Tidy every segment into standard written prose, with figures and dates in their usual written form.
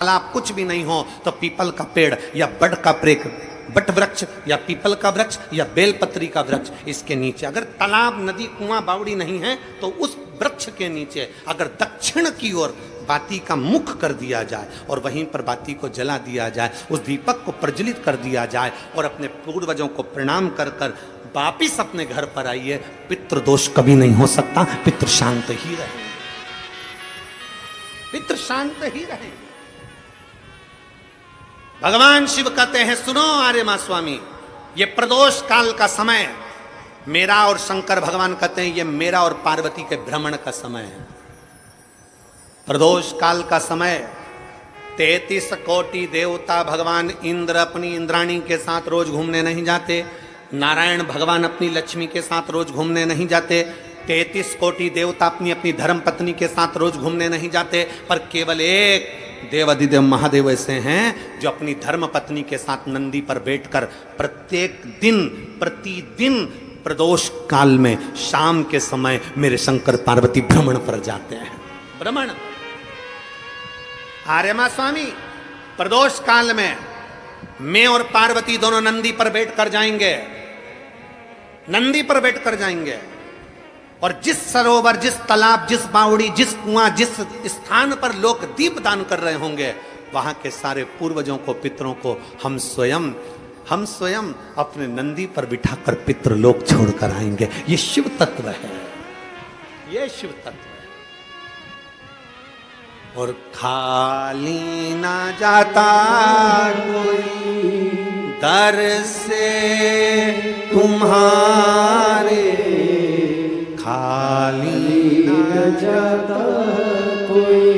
तालाब कुछ भी नहीं हो तो पीपल का पेड़ या बट वृक्ष या पीपल का वृक्ष या बेलपत्री का वृक्ष, इसके नीचे। अगर तालाब, नदी, कुआं, बावड़ी नहीं है तो उस वृक्ष के नीचे अगर दक्षिण की ओर बाती का मुख कर दिया जाए और वहीं पर बाती को जला दिया जाए, उस दीपक को प्रज्वलित कर दिया जाए और अपने पूर्वजों को प्रणाम कर कर वापिस अपने घर पर आइए, पितृदोष कभी नहीं हो सकता। पितृ शांत ही रहे, पितृ शांत ही रहे। भगवान शिव कहते हैं, सुनो आर्यमा स्वामी, ये प्रदोष काल का समय मेरा, और शंकर भगवान कहते हैं ये मेरा और पार्वती के भ्रमण का समय है। प्रदोष काल का समय 33 कोटि देवता, भगवान इंद्र अपनी इंद्राणी के साथ रोज घूमने नहीं जाते, नारायण भगवान अपनी लक्ष्मी के साथ रोज घूमने नहीं जाते, 33 कोटि देवता अपनी अपनी धर्म पत्नी के साथ रोज घूमने नहीं जाते, पर केवल एक देवाधिदेव महादेव ऐसे हैं जो अपनी धर्म पत्नी के साथ नंदी पर बैठकर प्रत्येक दिन, प्रतिदिन प्रदोष काल में शाम के समय मेरे शंकर पार्वती भ्रमण पर जाते हैं। भ्रमण। आर्यमा स्वामी, प्रदोष काल में मैं और पार्वती दोनों नंदी पर बैठकर जाएंगे, नंदी पर बैठकर जाएंगे, और जिस सरोवर, जिस तालाब, जिस बावड़ी, जिस कुआं, जिस स्थान पर लोग दीप दान कर रहे होंगे, वहां के सारे पूर्वजों को, पितरों को हम स्वयं अपने नंदी पर बिठाकर पितृलोक छोड़कर आएंगे। ये शिव तत्व है, ये शिव तत्व है। और खाली ना जाता कोई दर से तुम्हारे, खाली ना जाता कोई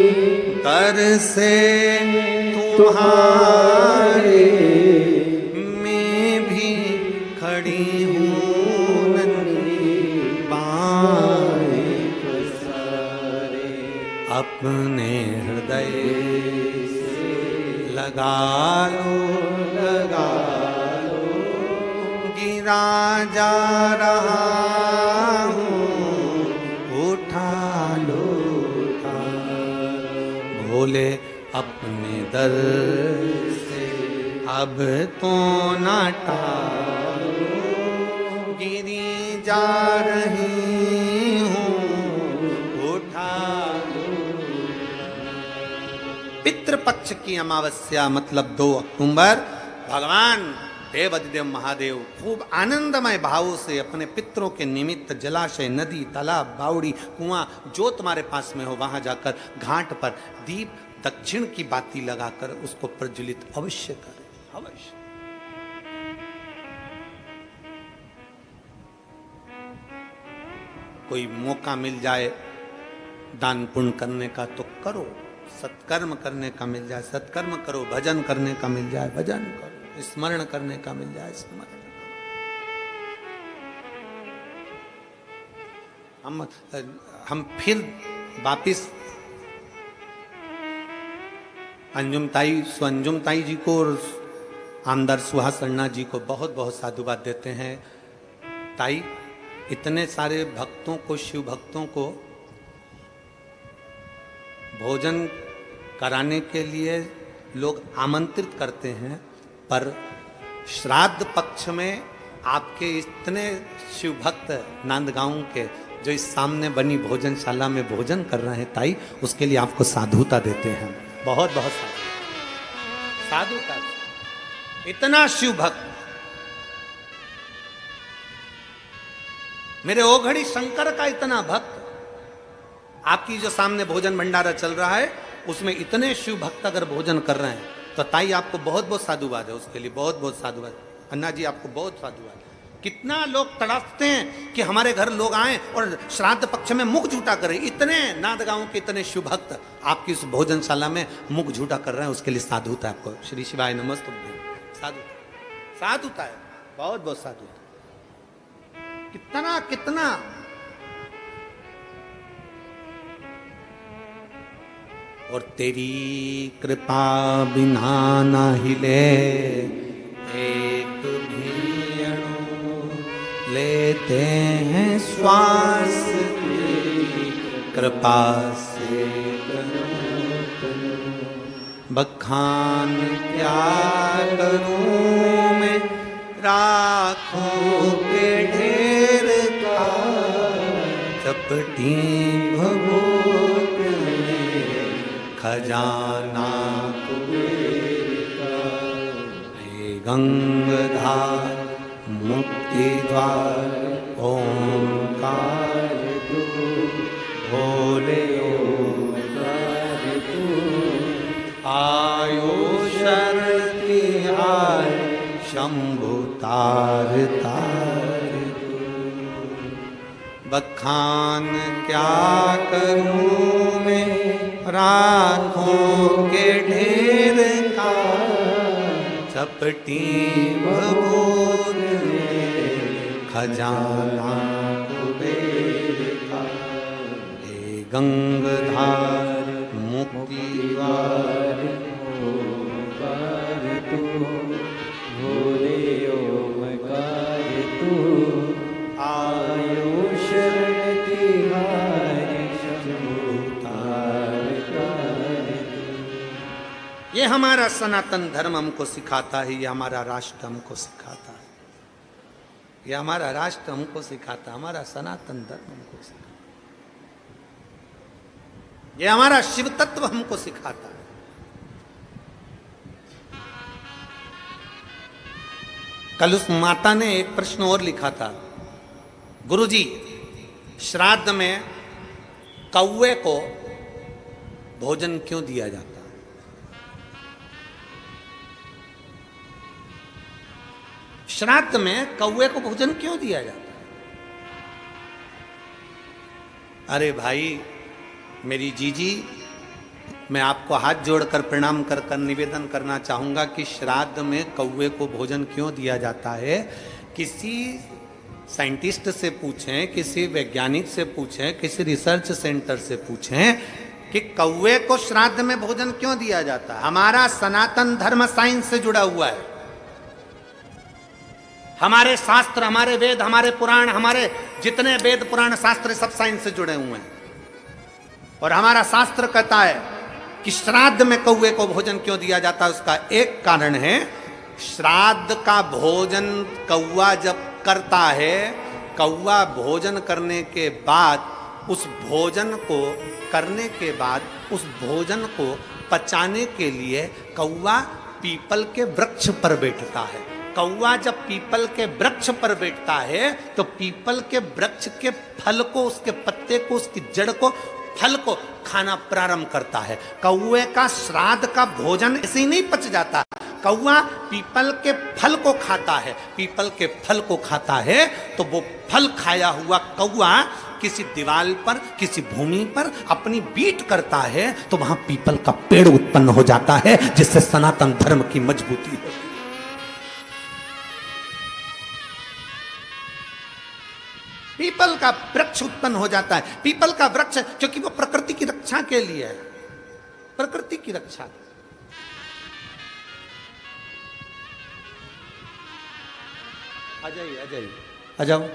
दर से तुम्हारे, मैं भी खड़ी हूँ नंदी बाएं पसारे, अपने हृदय से लगा लो, गिरा जा रहा बोले अपने दर से अब तो ना टालो, गिरी जा रही हूँ उठा लो। पितृपक्ष की अमावस्या मतलब 2 अक्टूबर, भगवान देवाधिदेव महादेव खूब आनंदमय भाव से अपने पितरों के निमित्त जलाशय, नदी, तालाब, बावड़ी, कुआं जो तुम्हारे पास में हो वहां जाकर घाट पर दीप दक्षिण की बाती लगाकर उसको प्रज्वलित अवश्य करें, अवश्य। कोई मौका मिल जाए दान पुण्य करने का तो करो, सत्कर्म करने का मिल जाए सत्कर्म करो, भजन करने का मिल जाए भजन करो, स्मरण करने का मिल जाए स्मरण। हम फिर वापिस अंजुम ताई जी को और आमदार सुहास अन्ना जी को बहुत बहुत साधुवाद देते हैं। ताई, इतने सारे भक्तों को, शिव भक्तों को भोजन कराने के लिए लोग आमंत्रित करते हैं, पर श्राद्ध पक्ष में आपके इतने शिव भक्त नांदगांव के जो इस सामने बनी भोजनशाला में भोजन कर रहे हैं ताई, उसके लिए आपको साधुता देते हैं, बहुत बहुत साधुता। इतना शिव भक्त, मेरे ओघड़ी शंकर का इतना भक्त, आपकी जो सामने भोजन भंडारा चल रहा है उसमें इतने शिव भक्त अगर भोजन कर रहे हैं तो ताई आपको बहुत बहुत साधुवाद है, उसके लिए बहुत बहुत साधुवाद। अन्ना जी आपको बहुत साधुवाद। कितना लोग तड़पते हैं कि हमारे घर लोग आए और श्राद्ध पक्ष में मुख झूठा करें, इतने नांदगांव के इतने शिव भक्त आपकी इस भोजनशाला में मुख झूठा कर रहे हैं, उसके लिए साधुता है आपको। श्री शिवाय नमस्ते। साधुता, साधुता है, बहुत बहुत साधुता। कितना कितना और तेरी कृपा बिना ना हिले एक भी अणु, लेते हैं श्वास तेरी कृपा से, बखान क्या करूं मैं राखों के ढेर का, चपटी भभूत में खजाना कुबेर का। हे गंगाधार मुक्ति द्वार ओंकार तू, भोले ओंकार तू, आयो शरण तिहार शंभु तार तार तू। बखान क्या करूं मैं राखों के ढेर का, चपटी भभूत में खजाना कुबेर का। हे गंगाधार मुक्ति द्वार ओंकार तू, भोले ओंकार तू, आयो शरण तिहारी शंभु तार तार तू। ये हमारा सनातन धर्म हमको सिखाता है, ये हमारा राष्ट्र हमको सिखाता है, ये हमारा राष्ट्र हमको सिखाता है, हमारा सनातन धर्म हमको सिखाता है, ये हमारा शिव तत्व हमको सिखाता है। कल उस माता ने एक प्रश्न और लिखा था, गुरुजी श्राद्ध में कौवे को भोजन क्यों दिया जाता है? श्राद्ध में कौवे को भोजन क्यों दिया जाता है? अरे भाई मेरी जीजी, मैं आपको हाथ जोड़कर प्रणाम कर कर निवेदन करना चाहूंगा कि श्राद्ध में कौवे को भोजन क्यों दिया जाता है, किसी साइंटिस्ट से पूछें, किसी वैज्ञानिक से पूछें, किसी रिसर्च सेंटर से पूछें कि कौवे को श्राद्ध में भोजन क्यों दिया जाता है। हमारा सनातन धर्म साइंस से जुड़ा हुआ है, हमारे शास्त्र, हमारे वेद, हमारे पुराण, हमारे जितने वेद पुराण शास्त्र सब साइंस से जुड़े हुए हैं। और हमारा शास्त्र कहता है कि श्राद्ध में कौवे को भोजन क्यों दिया जाता है, उसका एक कारण है, श्राद्ध का भोजन कौवा जब करता है, कौवा भोजन करने के बाद उस भोजन को करने के बाद उस भोजन को पचाने के लिए कौवा पीपल के वृक्ष पर बैठता है। कौवा जब पीपल के वृक्ष पर बैठता है तो पीपल के वृक्ष के फल को, उसके पत्ते को, उसकी जड़ को, फल को खाना प्रारंभ करता है। कौवे का श्राद्ध का भोजन ऐसे ही नहीं पच जाता, कौवा पीपल के फल को खाता है। पीपल के फल को खाता है तो वो फल खाया हुआ कौवा किसी दीवार पर, किसी भूमि पर अपनी बीट करता है तो वहां पीपल का पेड़ उत्पन्न हो जाता है, जिससे सनातन धर्म की मजबूती होती है। पीपल का वृक्ष उत्पन्न हो जाता है। पीपल का वृक्ष क्योंकि वो प्रकृति की रक्षा के लिए है, प्रकृति की रक्षा। आ जाइए, आ जाइए, आ जाओ।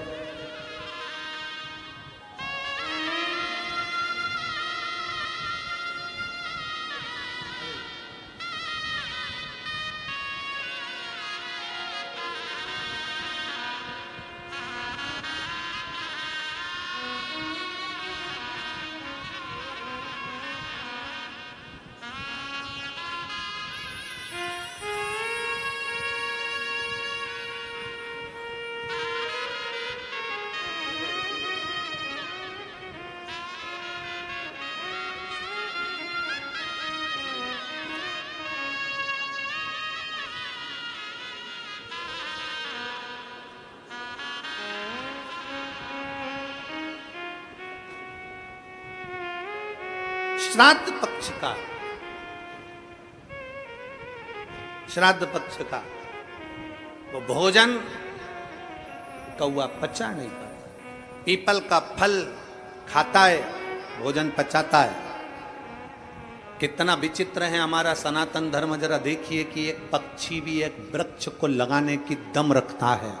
श्राद्ध पक्ष का, श्राद्ध पक्ष का वो भोजन कौवा पचा नहीं पाता, पीपल का फल खाता है, भोजन पचाता है। कितना विचित्र है हमारा सनातन धर्म। जरा देखिए कि एक पक्षी भी एक वृक्ष को लगाने की दम रखता है,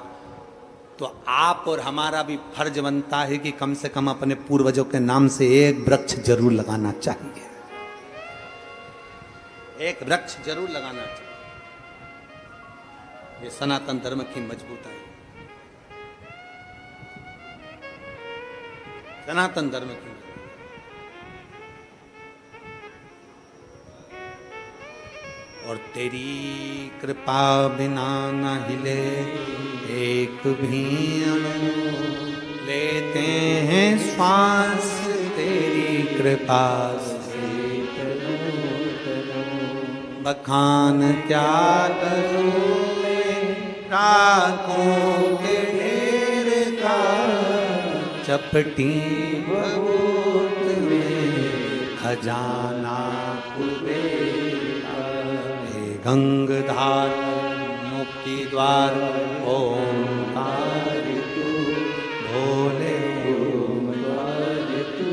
तो आप और हमारा भी फर्ज बनता है कि कम से कम अपने पूर्वजों के नाम से एक वृक्ष जरूर लगाना चाहिए। एक वृक्ष जरूर लगाना चाहिए। ये सनातन धर्म की मजबूताई है, सनातन धर्म की। और तेरी कृपा बिना न हिले एक भी अणु, लेते हैं श्वास तेरी कृपा से। बखान क्या करूं मैं राखों के ढेर का, चपटी बबूत में खजाना कुबेरा। हे गंगधार मुक्ति द्वार ओंकार तू, भोले ओंकार तू,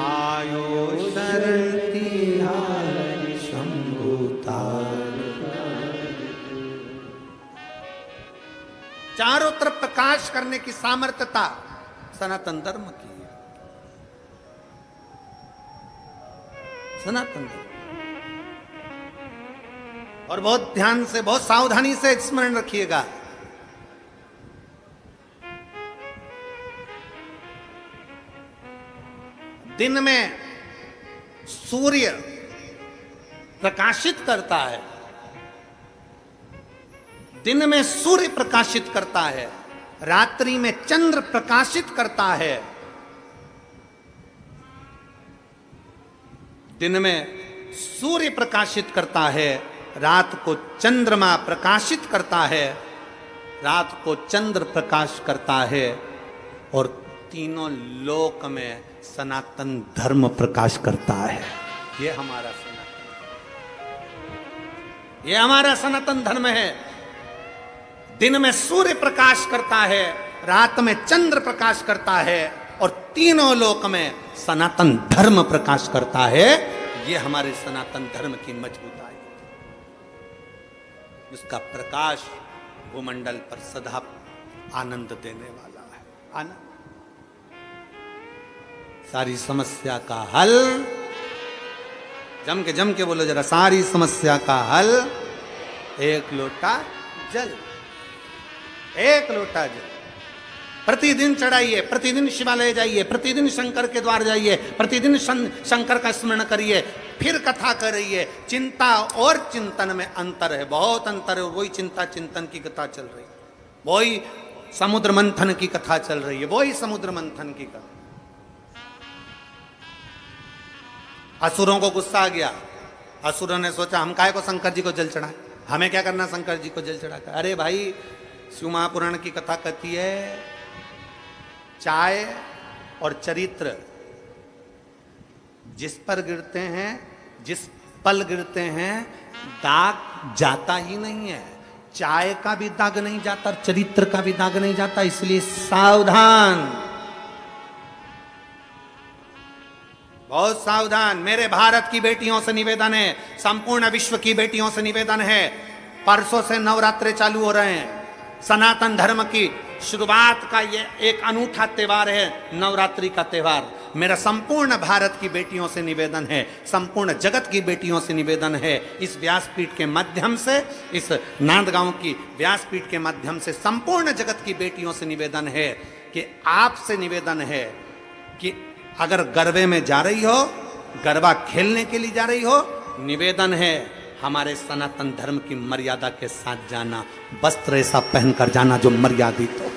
आयो शरण तिहार शंभुतार। चारों तरफ प्रकाश करने की सामर्थ्यता सनातन धर्म की है। सनातन धर्म। और बहुत ध्यान से, बहुत सावधानी से स्मरण रखिएगा, दिन में सूर्य प्रकाशित करता है, दिन में सूर्य प्रकाशित करता है, रात्रि में चंद्र प्रकाशित करता है। दिन में सूर्य प्रकाशित करता है, रात को चंद्रमा प्रकाशित करता है, रात को चंद्र प्रकाश करता है, और तीनों लोक में सनातन धर्म प्रकाश करता है। ये हमारा सनातन, ये हमारा सनातन धर्म है। दिन में सूर्य प्रकाश करता है, रात में चंद्र प्रकाश करता है, और तीनों लोक में सनातन धर्म प्रकाश करता है। ये हमारे सनातन धर्म की मजबूताई है। उसका प्रकाश भूमंडल पर सदा आनंद देने वाला है। आनंद, सारी समस्या का हल, जम के बोलो जरा, सारी समस्या का हल एक लोटा जल। एक लोटा जल प्रतिदिन चढ़ाइए, प्रतिदिन शिवालय जाइए, प्रतिदिन शंकर के द्वार जाइए, प्रतिदिन शंकर का स्मरण करिए, फिर कथा करिए। चिंता और चिंतन में अंतर है, बहुत अंतर है। वही चिंता चिंतन की कथा चल रही है, वही समुद्र मंथन की कथा चल रही है, वही समुद्र मंथन की कथा। असुरों को गुस्सा आ गया, असुरों ने सोचा हम काहे को शंकर जी को जल चढ़ाए, हमें क्या करना शंकर जी को जल चढ़ाकर। अरे भाई, शिव महापुराण की कथा कहती है, चाय और चरित्र जिस पर गिरते हैं, जिस पल गिरते हैं, दाग जाता ही नहीं है। चाय का भी दाग नहीं जाता और चरित्र का भी दाग नहीं जाता, इसलिए सावधान, बहुत सावधान। मेरे भारत की बेटियों से निवेदन है, संपूर्ण विश्व की बेटियों से निवेदन है, परसों से नवरात्रे चालू हो रहे हैं। सनातन धर्म की शुरुआत का ये एक अनूठा त्योहार है, नवरात्रि का त्योहार। मेरा संपूर्ण भारत की बेटियों से निवेदन है, संपूर्ण जगत की बेटियों से निवेदन है, इस व्यासपीठ के माध्यम से, इस नांदगांव की व्यासपीठ के माध्यम से संपूर्ण जगत की बेटियों से निवेदन है कि आपसे निवेदन है कि अगर गरबे में जा रही हो, गरबा खेलने के लिए जा रही हो, निवेदन है हमारे सनातन धर्म की मर्यादा के साथ जाना, वस्त्र ऐसा पहनकर जाना जो मर्यादित हो,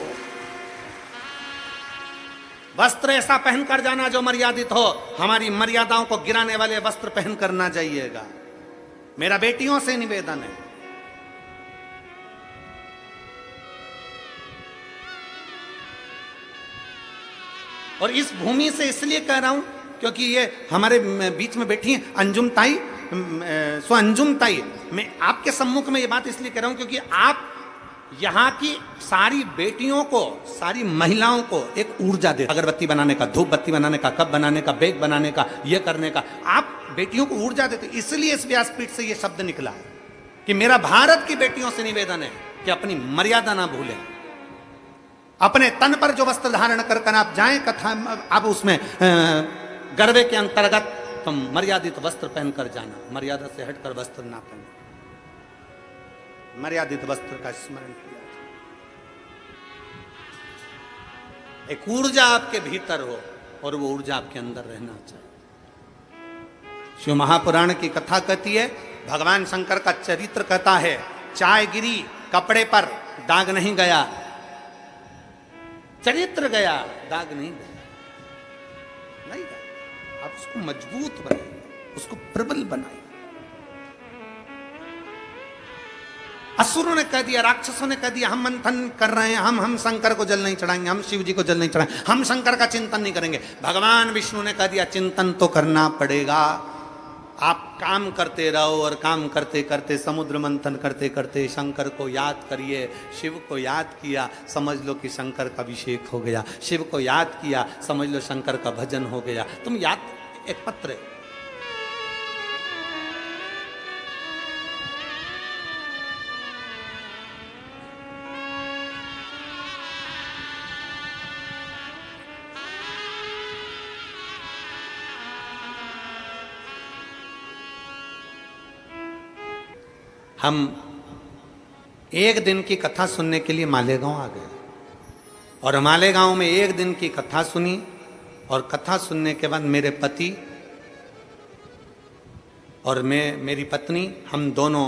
वस्त्र ऐसा पहनकर जाना जो मर्यादित हो। हमारी मर्यादाओं को गिराने वाले वस्त्र पहनकर ना जाइएगा, मेरा बेटियों से निवेदन है। और इस भूमि से इसलिए कह रहा हूं क्योंकि ये हमारे बीच में बैठी हैं अंजुम ताई, सो अंजुम ताई, मैं आपके सम्मुख में ये बात इसलिए कह रहा हूं क्योंकि आप यहाँ की सारी बेटियों को, सारी महिलाओं को एक ऊर्जा दे, अगरबत्ती बनाने का, धूप बत्ती बनाने का, कप बनाने का, बेग बनाने का, ये करने का, आप बेटियों को ऊर्जा देते। इसलिए इस व्यासपीठ से ये शब्द निकला है कि मेरा भारत की बेटियों से निवेदन है कि अपनी मर्यादा ना भूलें, अपने तन पर जो वस्त्र धारण कर आप जाएं कथा, आप उसमें गरबे के अंतर्गत मर्यादितम, मर्यादित वस्त्र पहनकर जाना, मर्यादा से हटकर वस्त्र ना पहनना, मर्यादित वस्त्र का स्मरण किया। एक ऊर्जा आपके भीतर हो और वो ऊर्जा आपके अंदर रहना चाहिए। शिव महापुराण की कथा कहती है, भगवान शंकर का चरित्र कहता है, चाय गिरी कपड़े पर, दाग नहीं गया, चरित्र गया, दाग नहीं गया, नहीं गया। आप उसको मजबूत बनाइए, उसको प्रबल बनाइए। असुरों ने कह दिया, राक्षसों ने कह दिया, हम मंथन कर रहे हैं, हम शंकर को जल नहीं चढ़ाएंगे, हम शिव जी को जल नहीं चढ़ाएंगे, हम शंकर का चिंतन नहीं करेंगे। भगवान विष्णु ने कह दिया, चिंतन तो करना पड़ेगा। आप काम करते रहो और काम करते करते, समुद्र मंथन करते करते शंकर को याद करिए। शिव को याद किया, समझ लो कि शंकर का अभिषेक हो गया। शिव को याद किया, समझ लो शंकर का भजन हो गया। तुम याद, एक पत्र है, हम एक दिन की कथा सुनने के लिए मालेगांव आ गए और मालेगांव में एक दिन की कथा सुनी और कथा सुनने के बाद मेरे पति और मेरी पत्नी, हम दोनों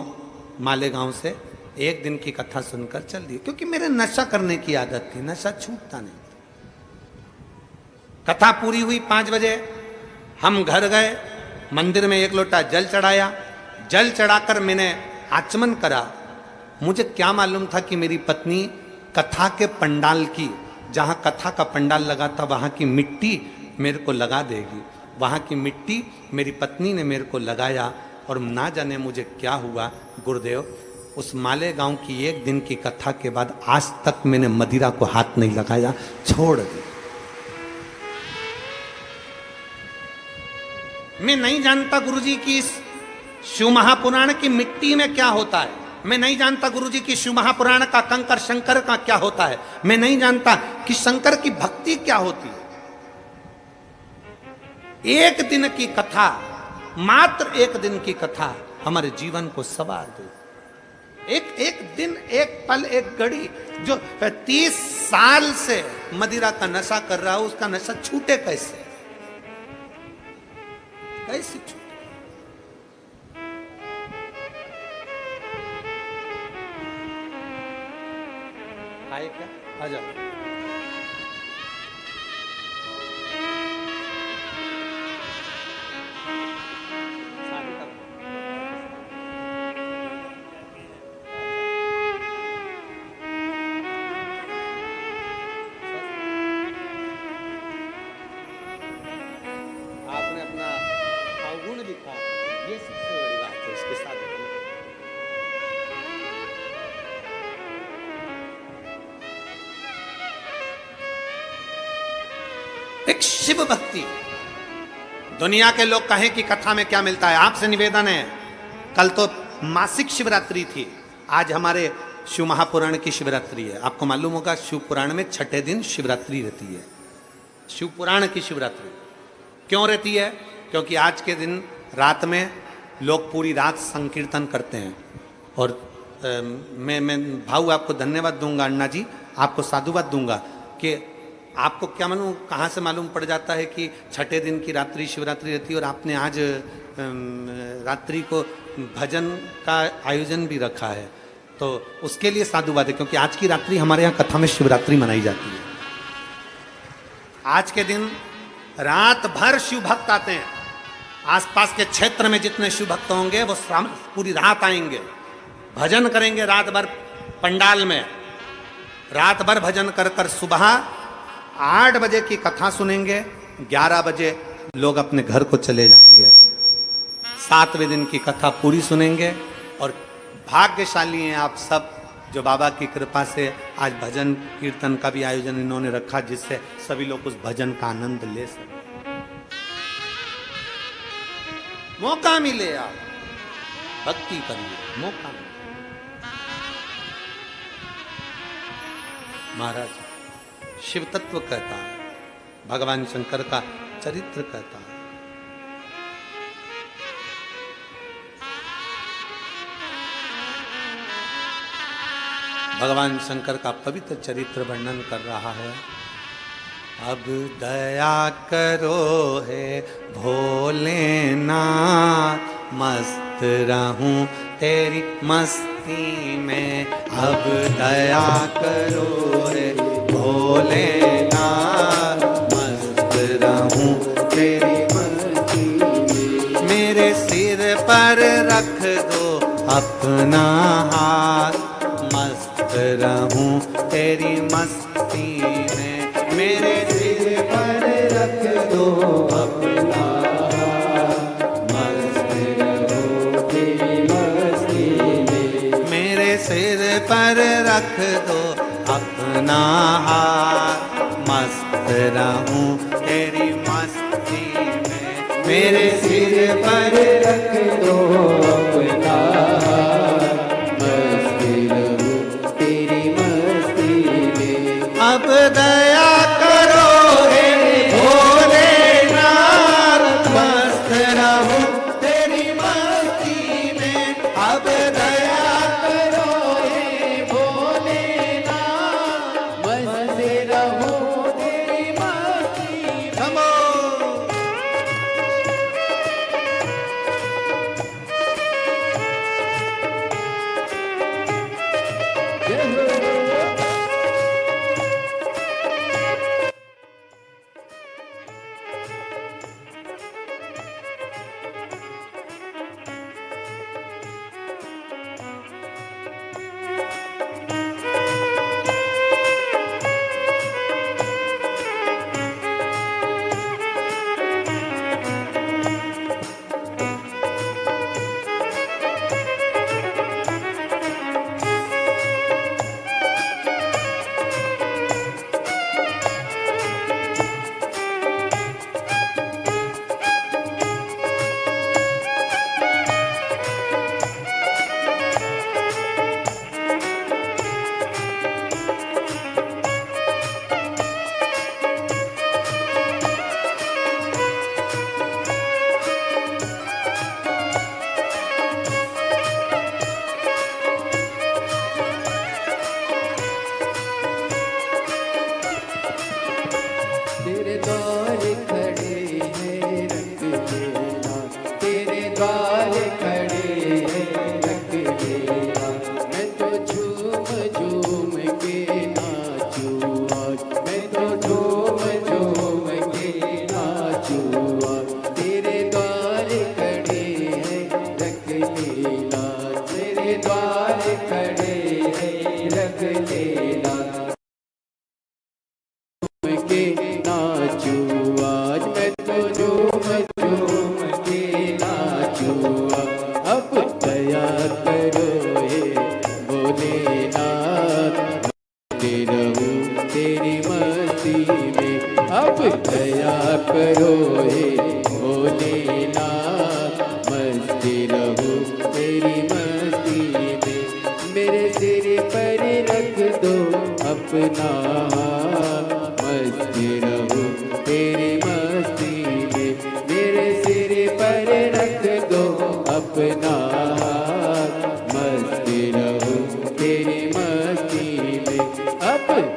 मालेगांव से एक दिन की कथा सुनकर चल दिए, क्योंकि मेरे नशा करने की आदत थी, नशा छूटता नहीं। कथा पूरी हुई 5 बजे, हम घर गए, मंदिर में 1 लोटा जल चढ़ाया। जल चढ़ाकर मैंने आचमन करा। मुझे क्या मालूम था कि मेरी पत्नी कथा के पंडाल की, जहाँ कथा का पंडाल लगा था वहाँ की मिट्टी मेरे को लगा देगी। वहाँ की मिट्टी मेरी पत्नी ने मेरे को लगाया और ना जाने मुझे क्या हुआ। गुरुदेव, उस मालेगांव की एक दिन की कथा के बाद आज तक मैंने मदिरा को हाथ नहीं लगाया, छोड़ दी। मैं नहीं जानता गुरुजी की इस शिव महापुराण की मिट्टी में क्या होता है। मैं नहीं जानता गुरुजी की शिव महापुराण का कंकर शंकर का क्या होता है। मैं नहीं जानता कि शंकर की भक्ति क्या होती है। एक दिन की कथा, मात्र एक दिन की कथा हमारे जीवन को संवार दे। एक दिन, एक पल, एक घड़ी, जो 30 साल से मदिरा का नशा कर रहा हो, उसका नशा छूटे कैसे? कैसे छूटे? आए क्या? आ जाओ। आपने अपना अवगुण दिखा, ये सबसे बड़ी बात है। उसके साथ एक शिव भक्ति। दुनिया के लोग कहें कि कथा में क्या मिलता है, आपसे निवेदन है, कल तो मासिक शिवरात्रि थी, आज हमारे शिव महापुराण की शिवरात्रि है। आपको मालूम होगा शिव पुराण में 6ठे दिन शिवरात्रि रहती है। शिव पुराण की शिवरात्रि क्यों रहती है? क्योंकि आज के दिन रात में लोग पूरी रात संकीर्तन करते हैं। और मैं भाऊ आपको धन्यवाद दूंगा, अन्ना जी आपको साधुवाद दूंगा कि आपको क्या मालूम, कहाँ से मालूम पड़ जाता है कि 6ठे दिन की रात्रि शिवरात्रि रहती है और आपने आज रात्रि को भजन का आयोजन भी रखा है। तो उसके लिए साधुवाद है, क्योंकि आज की रात्रि हमारे यहाँ कथा में शिवरात्रि मनाई जाती है। आज के दिन रात भर शिव भक्त आते हैं। आसपास के क्षेत्र में जितने शिव भक्त होंगे वो पूरी रात आएंगे, भजन करेंगे रात भर पंडाल में। रात भर भजन कर कर सुबह 8 बजे की कथा सुनेंगे, 11 बजे लोग अपने घर को चले जाएंगे। 7वें दिन की कथा पूरी सुनेंगे। और भाग्यशाली हैं आप सब जो बाबा की कृपा से आज भजन कीर्तन का भी आयोजन इन्होंने रखा, जिससे सभी लोग उस भजन का आनंद ले सकें। मौका मिले आप भक्ति करिए, मौका मिले। महाराज शिव तत्व कहता है, भगवान शंकर का चरित्र कहता है। भगवान शंकर का पवित्र चरित्र वर्णन कर रहा है। अब दया करो हे भोलेनाथ, मस्त रहूं तेरी मस्ती में। अब दया करो हे भोलेनाथ, मस्त रहूं तेरी मस्ती में। मेरे सिर पर रख दो अपना हाथ, मस्त रहूं तेरी मस्ती में। मेरे सिर पर रख दो अपना हाथ, मस्त रहूं तेरी मस्ती में। मेरे सिर पर रख दो अपना हाथ, मस्त रहूं तेरी मस्ती में। मेरे सिर पर रख दो अपना हाथ, मस्त रहूं तेरी मस्ती में। अब दया करो हे भोलेनाथ, मस्त रहूं तेरी मस्ती में। अब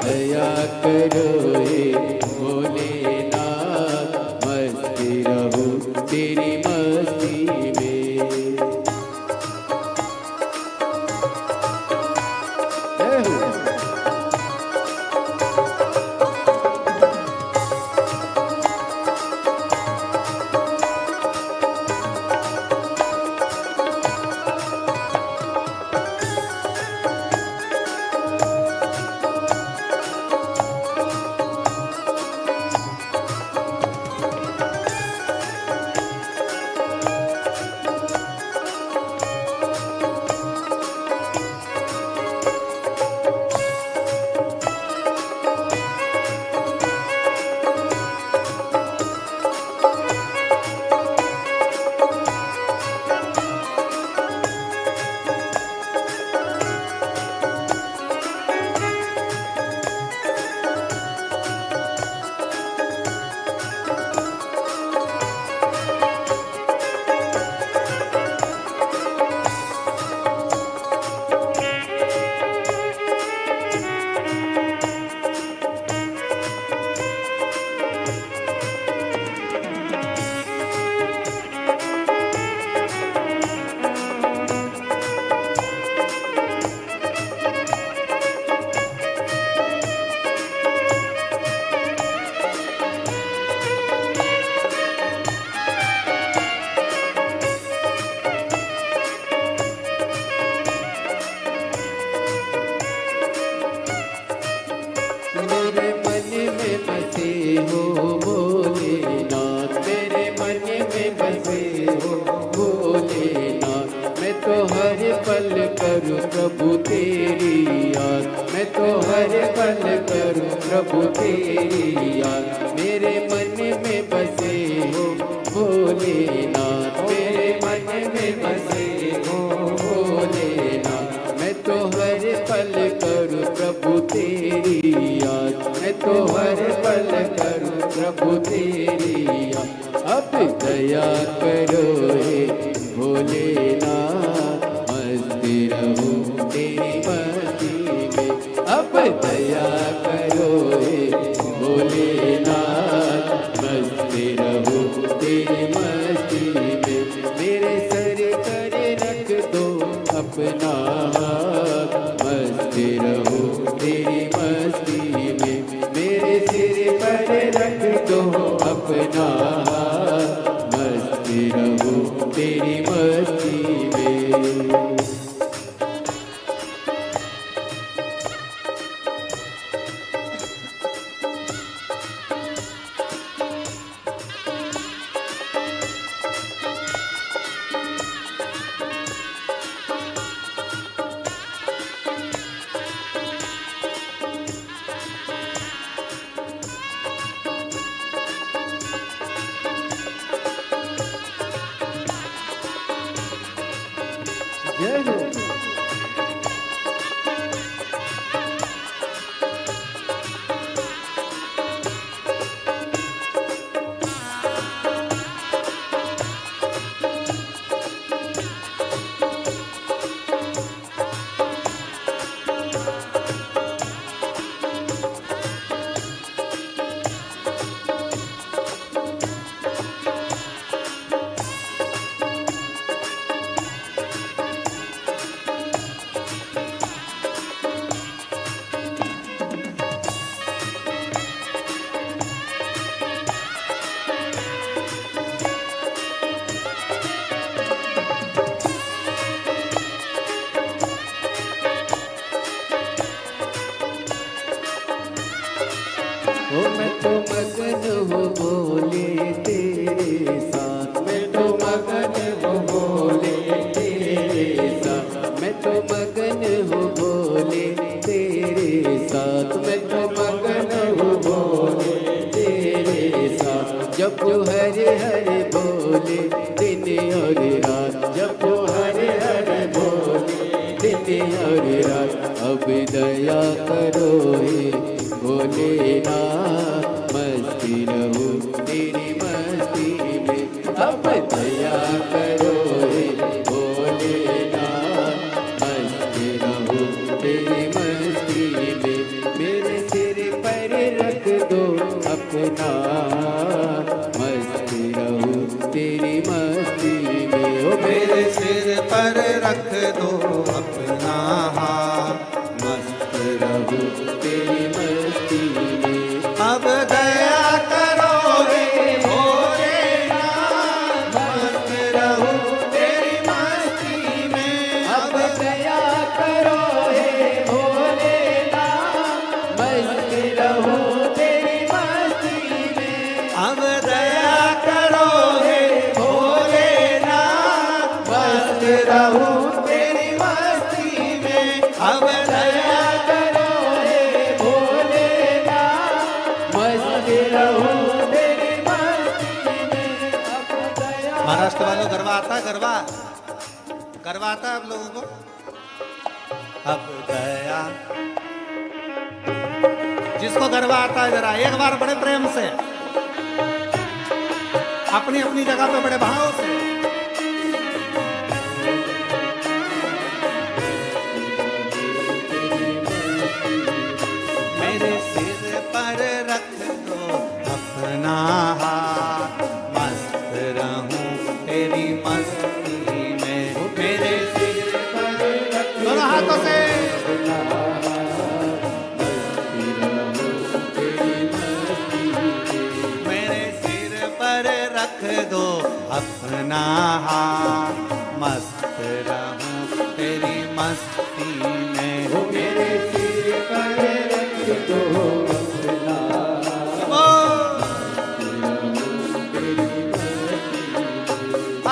दया करो हे भोलेनाथ, मस्त रहूं तेरी मस्ती में। पल करूं प्रभु तेरी याद, मैं तो हर पल करूं प्रभु तेरी याद। मेरे मन में बसे हो भोलेनाथ, मेरे मन में बसे हो भोलेनाथ। मैं तो हर पल करूं प्रभु तेरी याद, मैं तो हर पल करूं प्रभु तेरी याद। अब दया करो हे भोलेनाथ, मस्ती रहूं तेरी मस्ती में। अब दया करो हे भोलेनाथ, मस्ती रहूं तेरी मस्ती में। मेरे सर पर रख दो अपना हाथ, मस्ती रहूं तेरी मस्ती में। मेरे सिर पर रख दो अपना हाथ, मस्ती रहूं तेरी मस्ती में। जय हो। मैं तो मगन हो बोले तेरे साथ, मैं तो मगन हो बोले तेरे साथ। मैं तो मगन हो बोले तेरे साथ, मैं तो मगन हो बोले तेरे साथ। जब जो हरे हरे बोले दिन और रात, जब जो हरे हरे बोले दिन और रात। अब दया करो हे भोलेनाथ, मस्ती रहूं तेरी मस्ती में। अब दया करो हे भोलेनाथ, मस्ती रहूं तेरी मस्ती में। मेरे सिर पर रख दो अपना, मस्ती रहूं तेरी मस्ती में। ओ मेरे सिर पर रख दो अपना हाथ, मस्त रहूं तेरी मस्ती में। अब दया करो हे भोलेनाथ, मस्त रहूं तेरी मस्ती में। अब दया करो हे भोलेनाथ, मस्त रहूं तेरी मस्ती में। अब दया करो हे भोलेनाथ, मस्त रहूं तेरी मस्ती में। अब दया करो हे भोलेनाथ, मस्त रहूं तेरी मस्ती में। अब दया। महाराष्ट्र वालों गरबा आता है? गरबा गरबा आता है आप लोगों को? अब दया, जिसको गरबा आता है जरा एक बार बड़े प्रेम से अपनी अपनी जगह पे बड़े भाव से। मेरे सिर पर रख दो अपना हाथ, मस्त रहूं तेरी मस्ती में। मेरे सिर पर रख दो दोनों हाथों से। मेरे सिर पर रख दो अपना हाथ, मस्त रहूं तेरी मस्ती में। मेरे सिर पर रख दो अपना,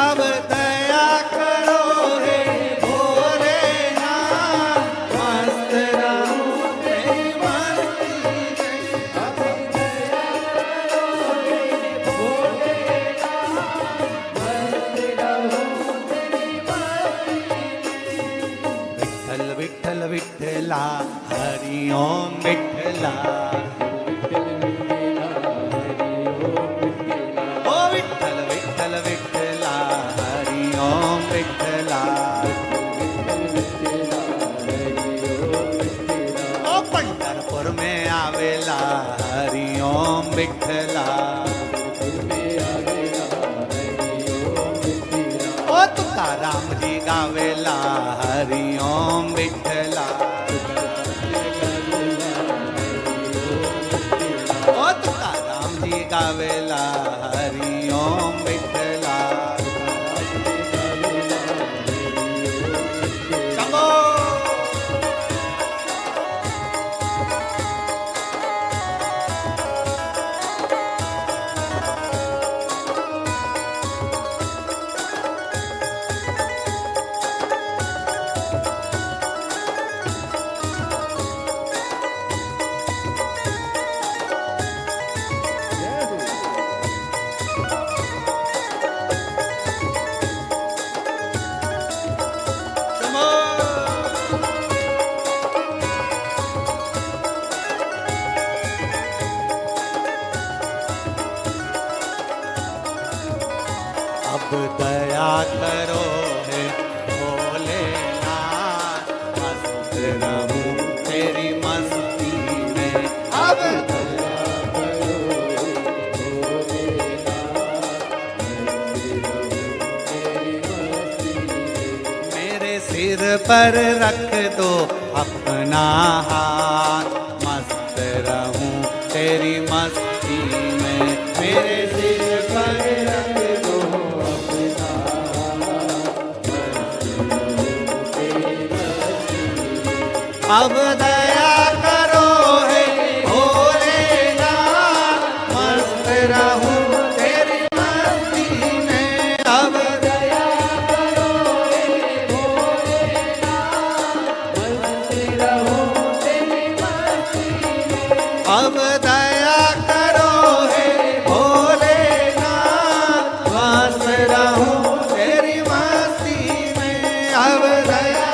अब दया करो हे भोले विठ्ठल विठ्ठल विठ्ठला हरि ओम विठ्ठला ओ विठ्ठल विठ्ठल विठ्ठला हरि ओम विठ्ठला ओ पंढरपुर में आवेला हरि ओम विठ्ठला ओ तुकाराम जी गावेला हरि ओम विठ्ठला ओ तुकाराम जी गावेला हरि ओम विठ्ठला शंभो अब दया करो है भोलेनाथ मस्त रहूं तेरी मस्ती में अब दया करो मेरे सिर पर रख दो अपना हाथ मस्त रहूं तेरी मस्ती में मेरे सिर पर रख दो अब दया करो है भोलेनाथ मस्त रहूं तेरी मस्ती में अब दया करो है भोलेनाथ मस्त रहूं तेरी मस्ती में अब दया करो है भोलेनाथ मस्त रहूं तेरी मस्ती में अब दया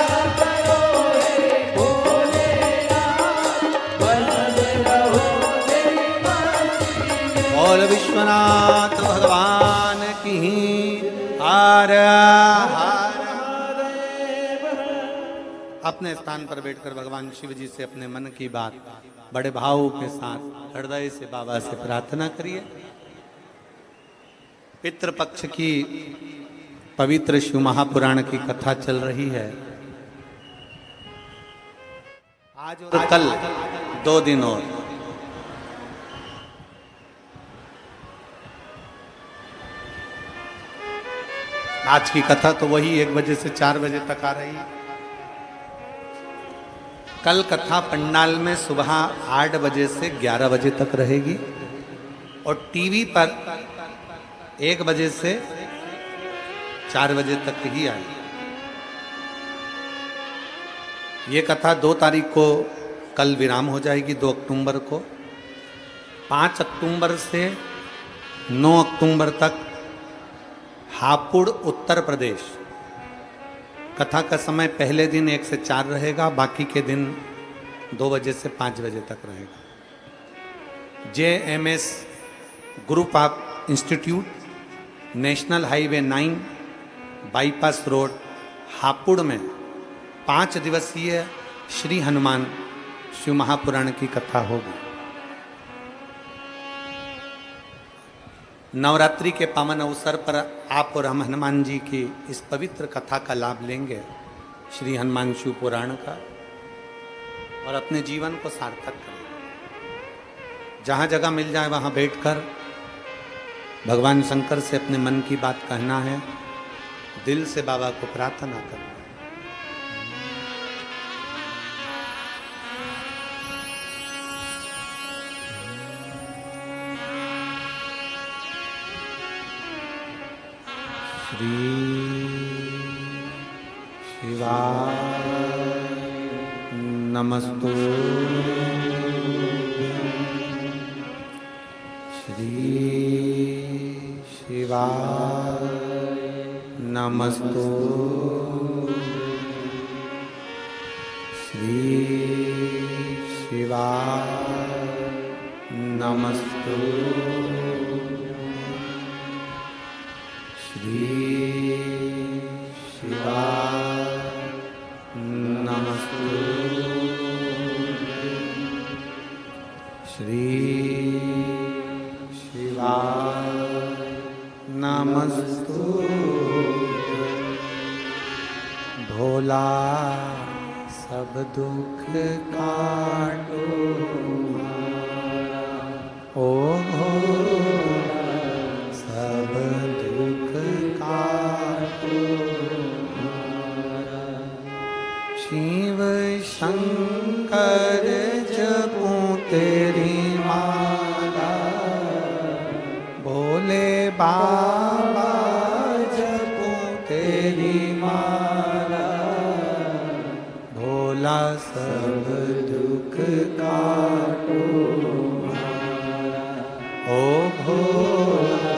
बोल विश्वनाथ भगवान की हर हर अपने स्थान पर बैठकर भगवान शिव जी से अपने मन की बात बड़े भाव के साथ हृदय से बाबा से प्रार्थना करिए। पितृपक्ष की पवित्र शिव महापुराण की कथा चल रही है। आज और कल 2 दिन और आज की कथा तो वही 1 बजे से 4 बजे तक आ रही है। कल कथा पंडाल में सुबह 8 बजे से 11 बजे तक रहेगी और टीवी पर 1 बजे से 4 बजे तक ही आएगी। ये कथा 2 तारीख को कल विराम हो जाएगी, 2 अक्टूबर को। 5 अक्टूबर से 9 अक्टूबर तक हापुड़ उत्तर प्रदेश। कथा का समय पहले दिन 1 से 4 रहेगा, बाकी के दिन 2 बजे से 5 बजे तक रहेगा। JMS group of institute, national highway 9, bypass road, Hapur में 5 दिवसीय श्री हनुमान शिव महापुराण की कथा होगी। नवरात्रि के पावन अवसर पर आप और हम हनुमान जी की इस पवित्र कथा का लाभ लेंगे, श्री हनुमान शिव पुराण का, और अपने जीवन को सार्थक करेंगे। जहाँ जगह मिल जाए वहाँ बैठकर भगवान शंकर से अपने मन की बात कहना है, दिल से बाबा को प्रार्थना करना। श्री शिवाय नमस्तु श्री शिवाय नमस्तु श्री शिवाय नमस्तु श्री शिवाय नमस्तु श्री शिवाय नमस्तु भोला सब दुख काटो ओ भोला सब दुख काटो शिव शंकर जपूं तेरी माला भोले बाबा जपूं तेरी माला भोला सब दुख काटो ओ भोला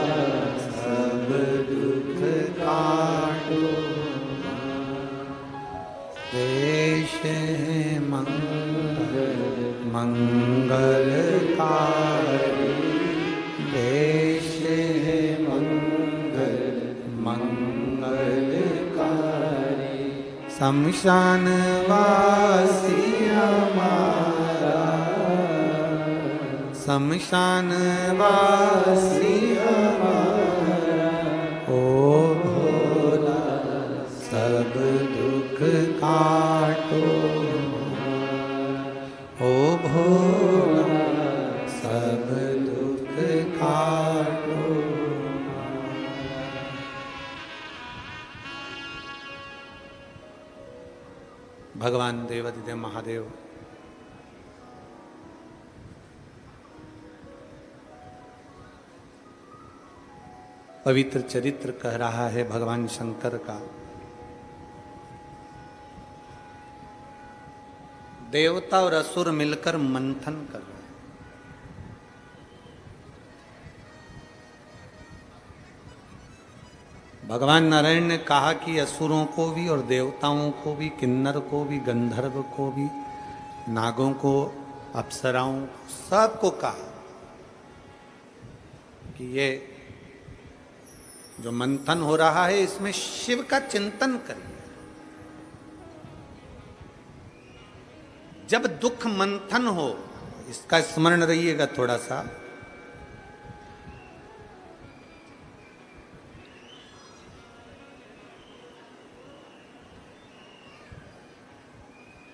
सब दुख काटो देश है मंगलकारी देश है मंगलकारी शमशान वासी हमारा शमशान वासी हमारा ओ भोला सब दुख काटो ओ भोला सब दुख काटो भगवान देवादिदेव महादेव पवित्र चरित्र कह रहा है भगवान शंकर का। देवता और असुर मिलकर मंथन कर रहे हैं। भगवान नारायण ने कहा कि असुरों को भी और देवताओं को भी, किन्नर को भी, गंधर्व को भी, नागों को, अप्सराओं सबको कहा कि ये जो मंथन हो रहा है इसमें शिव का चिंतन करिए। जब दुख मंथन हो, इसका स्मरण रहिएगा थोड़ा सा।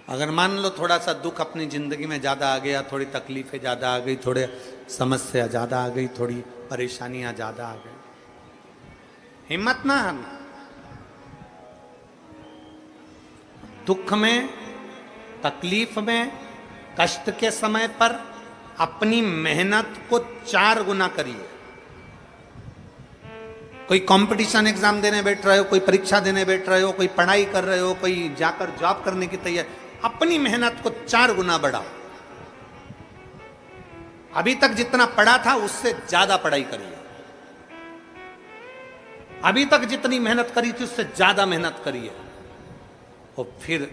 अगर मान लो थोड़ा सा दुख अपनी जिंदगी में ज्यादा आ गया, थोड़ी तकलीफें ज्यादा आ गई, थोड़े समस्या ज्यादा आ गई, थोड़ी परेशानियां ज्यादा आ गई, हिम्मत ना हारना। दुख में, तकलीफ में, कष्ट के समय पर अपनी मेहनत को 4 गुना करिए। कोई कंपटीशन एग्जाम देने बैठ रहे हो, कोई परीक्षा देने बैठ रहे हो, कोई पढ़ाई कर रहे हो, कोई जाकर जॉब करने की तैयारी, अपनी मेहनत को 4 गुना बढ़ाओ। अभी तक जितना पढ़ा था उससे ज्यादा पढ़ाई करिए। अभी तक जितनी मेहनत करी थी उससे ज्यादा मेहनत करिए। और फिर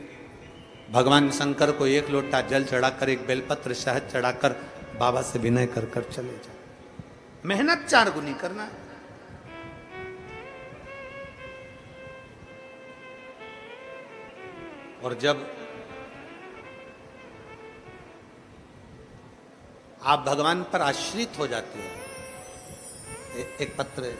भगवान शंकर को 1 लोटा जल चढ़ाकर, 1 बेलपत्र शहद चढ़ाकर बाबा से विनय कर कर चले जाओ। मेहनत 4 गुनी करना है। और जब आप भगवान पर आश्रित हो जाते हैं, एक पत्र है,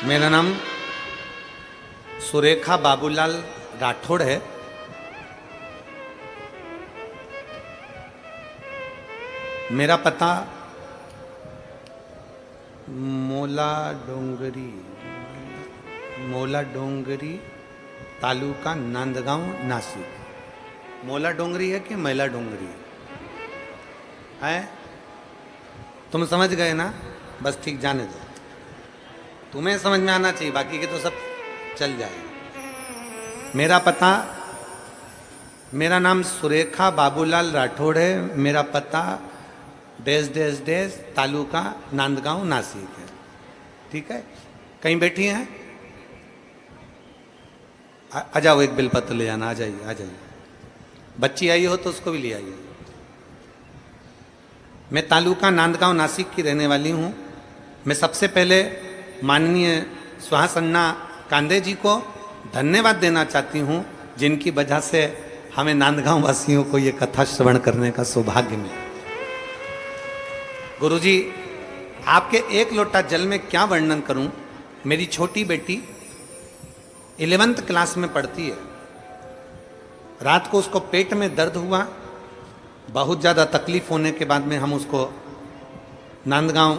मेरा नाम सुरेखा बाबूलाल राठौड़ है। मेरा पता मोला डोंगरी तालुका नांदगांव नासिक। मोला डोंगरी है कि मैला डोंगरी है? तुम समझ गए ना? बस ठीक, जाने दो। तुम्हें समझ में आना चाहिए, बाकी के तो सब चल जाए। मेरा पता, मेरा नाम सुरेखा बाबूलाल राठौड़ है। मेरा पता dash dash dash taluka Nandgaon Nashik है। ठीक है, कहीं बैठी हैं? आ जाओ, एक बिलपत्र ले जाना। आ जाइए, आ जाइए। बच्ची आई हो तो उसको भी ले आइए। मैं तालुका नांदगांव नासिक की रहने वाली हूँ। मैं सबसे पहले माननीय सुहास अन्ना कांदे जी को धन्यवाद देना चाहती हूँ, जिनकी वजह से हमें नांदगांव वासियों को ये कथा श्रवण करने का सौभाग्य मिला। गुरुजी, आपके एक लोटा जल में क्या वर्णन करूं। मेरी छोटी बेटी 11th क्लास में पढ़ती है। रात को उसको पेट में दर्द हुआ, बहुत ज़्यादा तकलीफ होने के बाद में हम उसको नांदगांव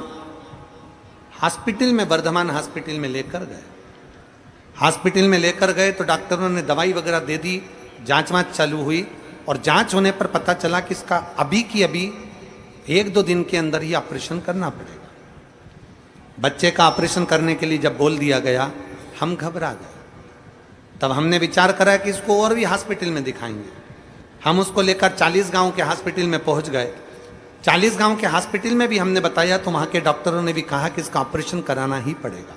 हॉस्पिटल में, वर्धमान हॉस्पिटल में लेकर गए। हॉस्पिटल में लेकर गए तो डॉक्टरों ने दवाई वगैरह दे दी, जांच वाँच चालू हुई और जांच होने पर पता चला कि इसका अभी की अभी 1-2 दिन के अंदर ही ऑपरेशन करना पड़ेगा। बच्चे का ऑपरेशन करने के लिए जब बोल दिया गया, हम घबरा गए। तब हमने विचार करा कि इसको और भी हॉस्पिटल में दिखाएंगे। हम उसको लेकर 40 गांव के हॉस्पिटल में पहुंच गए। 40 गांव के हॉस्पिटल में भी हमने बताया तो वहां के डॉक्टरों ने भी कहा कि इसका ऑपरेशन कराना ही पड़ेगा।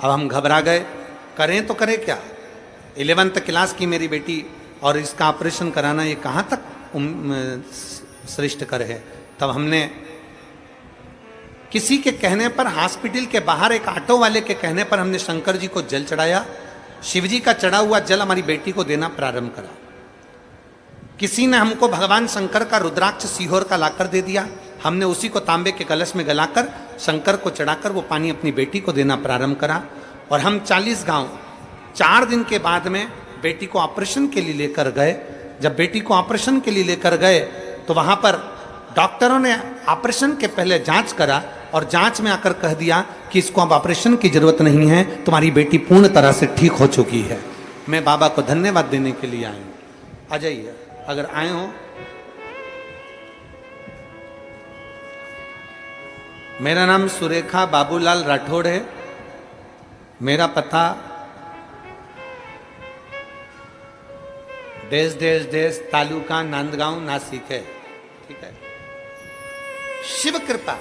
अब हम घबरा गए, करें तो करें क्या। 11th क्लास की मेरी बेटी और इसका ऑपरेशन कराना ये कहाँ तक श्रेष्ठ कर है। तब हमने किसी के कहने पर, हॉस्पिटल के बाहर एक ऑटो वाले के कहने पर हमने शंकर जी को जल चढ़ाया। शिव जी का चढ़ा हुआ जल हमारी बेटी को देना प्रारंभ करा। किसी ने हमको भगवान शंकर का रुद्राक्ष सीहोर का लाकर दे दिया। हमने उसी को तांबे के कलश में गलाकर शंकर को चढ़ाकर वो पानी अपनी बेटी को देना प्रारंभ करा। और हम 40 गांव 4 दिन के बाद में बेटी को ऑपरेशन के लिए लेकर गए। जब बेटी को ऑपरेशन के लिए लेकर गए तो वहां पर डॉक्टरों ने ऑपरेशन के पहले जांच करा और जांच में आकर कह दिया कि इसको अब ऑपरेशन की जरूरत नहीं है, तुम्हारी बेटी पूर्ण तरह से ठीक हो चुकी है। मैं बाबा को धन्यवाद देने के लिए आया हूं। आ जाइए, अगर आए हो। मेरा नाम सुरेखा बाबूलाल राठौड़ है। मेरा पता dash dash dash taluka Nandgaon Nashik है। ठीक है, शिव कृपा।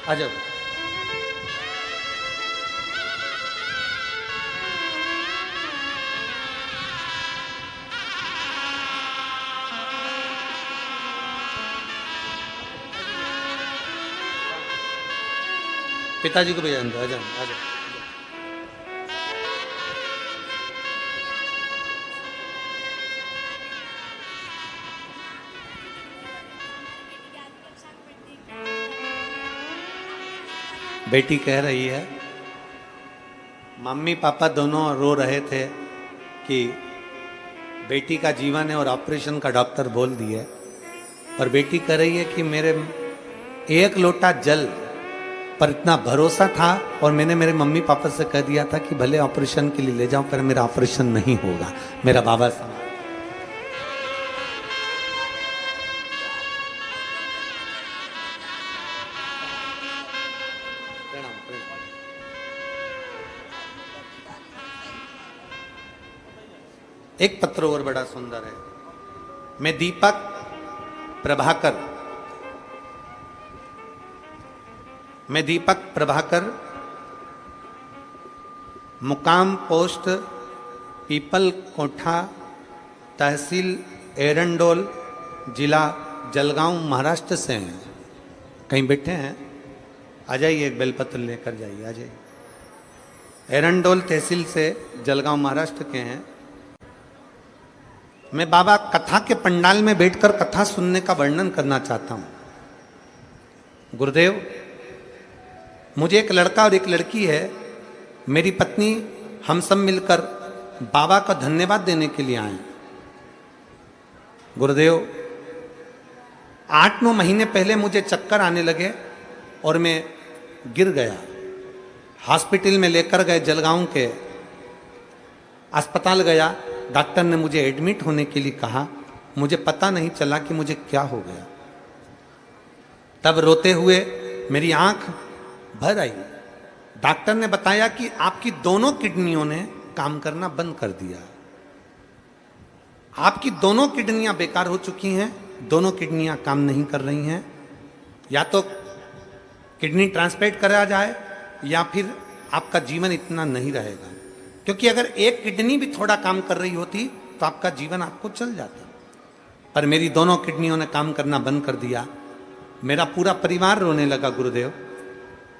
आ जाओ। पिताजी को भी जान दो। आ जाओ, आ जाओ। बेटी कह रही है, मम्मी पापा दोनों रो रहे थे कि बेटी का जीवन है और ऑपरेशन का डॉक्टर बोल दिए। और बेटी कह रही है कि मेरे एक लोटा जल पर इतना भरोसा था और मैंने मेरे मम्मी पापा से कह दिया था कि भले ऑपरेशन के लिए ले जाओ पर मेरा ऑपरेशन नहीं होगा। मेरा बाबा साहब एक पत्र और बड़ा सुंदर है। मैं दीपक प्रभाकर मुकाम पोस्ट पीपल कोठा तहसील एरंडोल जिला जलगांव महाराष्ट्र से हैं। कहीं बैठे हैं? आ जाइए, एक बेलपत्र लेकर जाइए। आ जाइए। एरंडोल तहसील से जलगांव महाराष्ट्र के हैं। मैं बाबा कथा के पंडाल में बैठकर कथा सुनने का वर्णन करना चाहता हूं। गुरुदेव, मुझे एक लड़का और एक लड़की है। मेरी पत्नी, हम सब मिलकर बाबा का धन्यवाद देने के लिए आए। गुरुदेव, 8-9 महीने पहले मुझे चक्कर आने लगे और मैं गिर गया। हॉस्पिटल में लेकर गए, जलगांव के अस्पताल गया। डॉक्टर ने मुझे एडमिट होने के लिए कहा। मुझे पता नहीं चला कि मुझे क्या हो गया। तब रोते हुए मेरी आंख भर आई। डॉक्टर ने बताया कि आपकी दोनों किडनियों ने काम करना बंद कर दिया, आपकी दोनों किडनियां बेकार हो चुकी हैं, दोनों किडनियां काम नहीं कर रही हैं, या तो किडनी ट्रांसप्लांट करा जाए या फिर आपका जीवन इतना नहीं रहेगा। क्योंकि अगर एक किडनी भी थोड़ा काम कर रही होती तो आपका जीवन आपको चल जाता, पर मेरी दोनों किडनियों ने काम करना बंद कर दिया। मेरा पूरा परिवार रोने लगा गुरुदेव।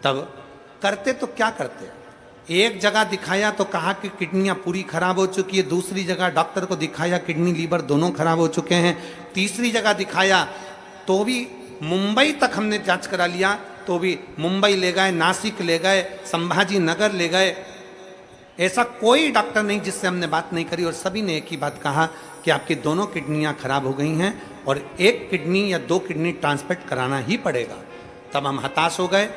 तब करते तो क्या करते, एक जगह दिखाया तो कहा कि किडनियां पूरी खराब हो चुकी है, दूसरी जगह डॉक्टर को दिखाया किडनी लीवर दोनों खराब हो चुके हैं, तीसरी जगह दिखाया तो भी मुंबई तक हमने जांच करा लिया तो भी मुंबई ले गए, नासिक ले गए, संभाजी नगर ले गए, ऐसा कोई डॉक्टर नहीं जिससे हमने बात नहीं करी और सभी ने एक ही बात कहा कि आपकी दोनों किडनियां खराब हो गई हैं और एक किडनी या दो किडनी ट्रांसप्लांट कराना ही पड़ेगा। तब हम हताश हो गए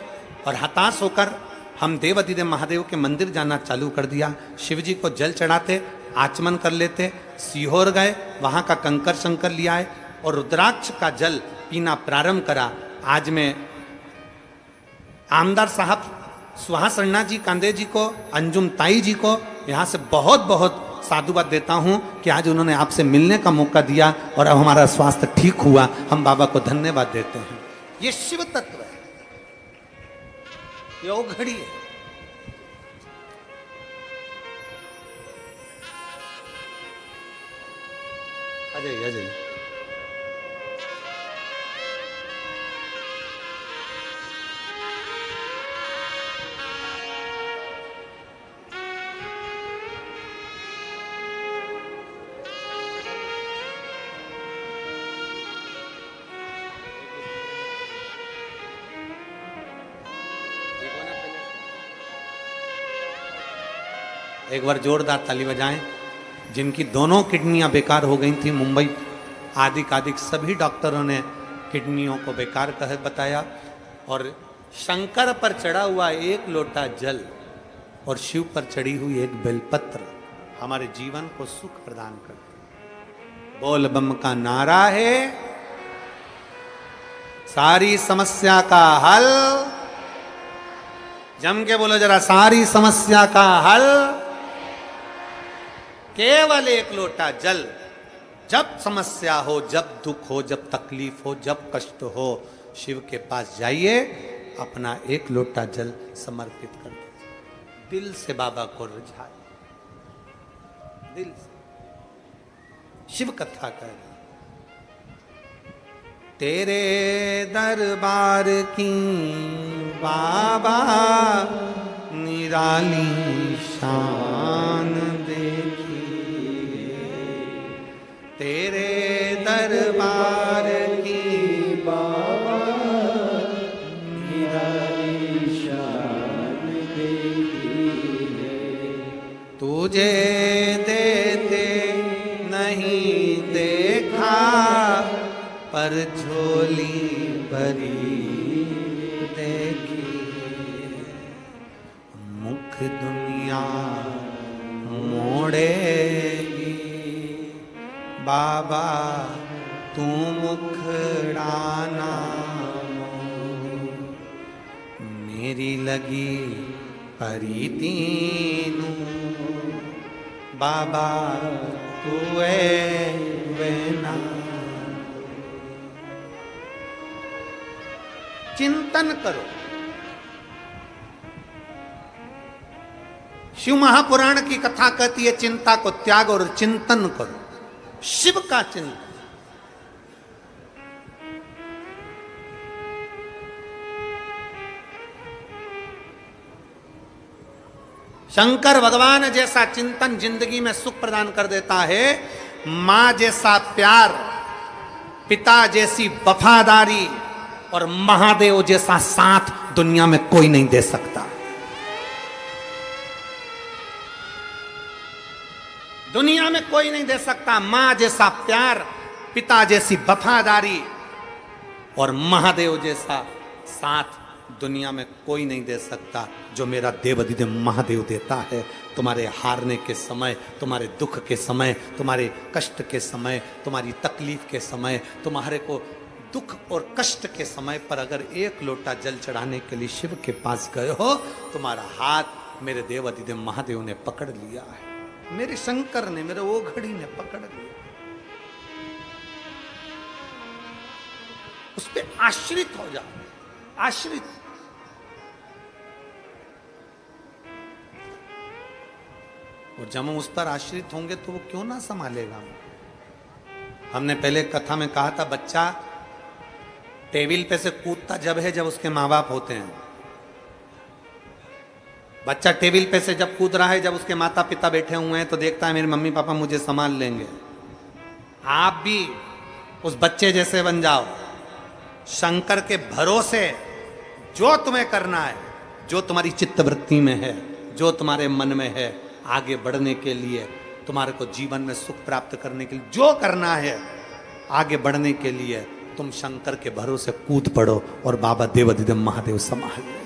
और हताश होकर हम देवाधिदेव महादेव के मंदिर जाना चालू कर दिया। शिव जी को जल चढ़ाते, आचमन कर लेते, सीहोर गए, वहाँ का कंकर शंकर लिया है और रुद्राक्ष का जल पीना प्रारंभ करा। आज मैं आमदार साहब सुहास अन्ना जी कांदे जी को, अंजुम ताई जी को यहाँ से बहुत बहुत साधुवाद देता हूँ कि आज उन्होंने आपसे मिलने का मौका दिया और अब हमारा स्वास्थ्य ठीक हुआ। हम बाबा को धन्यवाद देते हैं। ये शिव तत्व है, ये घड़ी है। अजय अजय एक बार जोरदार ताली बजाएं। जिनकी दोनों किडनियां बेकार हो गई थी, मुंबई आदि सभी डॉक्टरों ने किडनियों को बेकार कह बताया और शंकर पर चढ़ा हुआ एक लोटा जल और शिव पर चढ़ी हुई एक बेलपत्र हमारे जीवन को सुख प्रदान करते। बोल बम का नारा है सारी समस्या का हल। जम के बोलो जरा, सारी समस्या का हल केवल एक लोटा जल। जब समस्या हो, जब दुख हो, जब तकलीफ हो, जब कष्ट हो, शिव के पास जाइए, अपना एक लोटा जल समर्पित कर दीजिए, दिल से बाबा को रिझाइए, दिल से। शिव कथा कर तेरे दरबार की बाबा निराली शान देखी, तेरे दरबार की बाबा निराली शान देखी है। तुझे देते नहीं देखा पर झोली भरी देखी, मुख दुनिया मोड़ेगी बाबा तू मुखड़ाना मोड़। मेरी लगी परीती नू बाबा तू वेना। चिंतन करो। शिव महापुराण की कथा कहती है चिंता को त्याग और चिंतन करो, शिव का चिंतन। शंकर भगवान जैसा चिंतन जिंदगी में सुख प्रदान कर देता है। मां जैसा प्यार, पिता जैसी वफादारी और महादेव जैसा साथ दुनिया में कोई नहीं दे सकता। दुनिया में कोई नहीं दे सकता। मां जैसा प्यार, पिता जैसी वफादारी और महादेव जैसा साथ दुनिया में कोई नहीं दे सकता जो मेरा देवाधिदेव महादेव देता है। तुम्हारे हारने के समय, तुम्हारे दुख के समय, तुम्हारे कष्ट के समय, तुम्हारी तकलीफ के समय, तुम्हारे को दुख और कष्ट के समय पर अगर एक लोटा जल चढ़ाने के लिए शिव के पास गए हो, तुम्हारा हाथ मेरे देव अधिदेव महादेव ने पकड़ लिया है, मेरे शंकर ने, मेरे ओघड़ी ने पकड़ लिया। उस पे आश्रित हो जाओ, आश्रित। और जब हम उस पर आश्रित होंगे तो वो क्यों ना संभालेगा। हमने पहले कथा में कहा था, बच्चा टेबल पे से कूदता जब है जब उसके माँ बाप होते हैं। बच्चा टेबल पे से जब कूद रहा है, जब उसके माता पिता बैठे हुए हैं, तो देखता है मेरे मम्मी पापा मुझे संभाल लेंगे। आप भी उस बच्चे जैसे बन जाओ, शंकर के भरोसे जो तुम्हें करना है, जो तुम्हारी चित्तवृत्ति में है, जो तुम्हारे मन में है, आगे बढ़ने के लिए, तुम्हारे को जीवन में सुख प्राप्त करने के लिए जो करना है, आगे बढ़ने के लिए तुम शंकर के भरोसे कूद पड़ो और बाबा देवाधिदेव महादेव संभाल लेगा।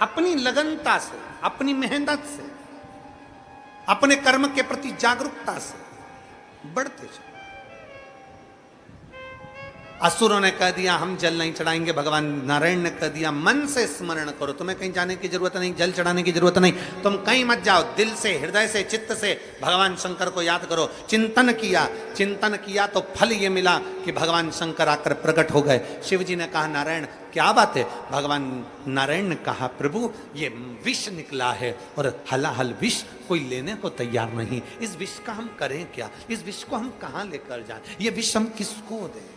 अपनी लगनता से, अपनी मेहनत से, अपने कर्म के प्रति जागरूकता से बढ़ते जाओ। असुरों ने कह दिया हम जल नहीं चढ़ाएंगे, भगवान नारायण ने कह दिया मन से स्मरण करो, तुम्हें कहीं जाने की जरूरत नहीं, जल चढ़ाने की जरूरत नहीं, तुम कहीं मत जाओ, दिल से, हृदय से, चित्त से भगवान शंकर को याद करो। चिंतन किया तो फल ये मिला कि भगवान शंकर आकर प्रकट हो गए। शिव जी ने कहा नारायण क्या बात है? भगवान नारायण ने कहा प्रभु ये विष निकला है और हलाहल विष कोई लेने को तैयार नहीं, इस विष का हम करें क्या? इस विष को हम कहां लेकर जाएं? ये विष हम किसको दें?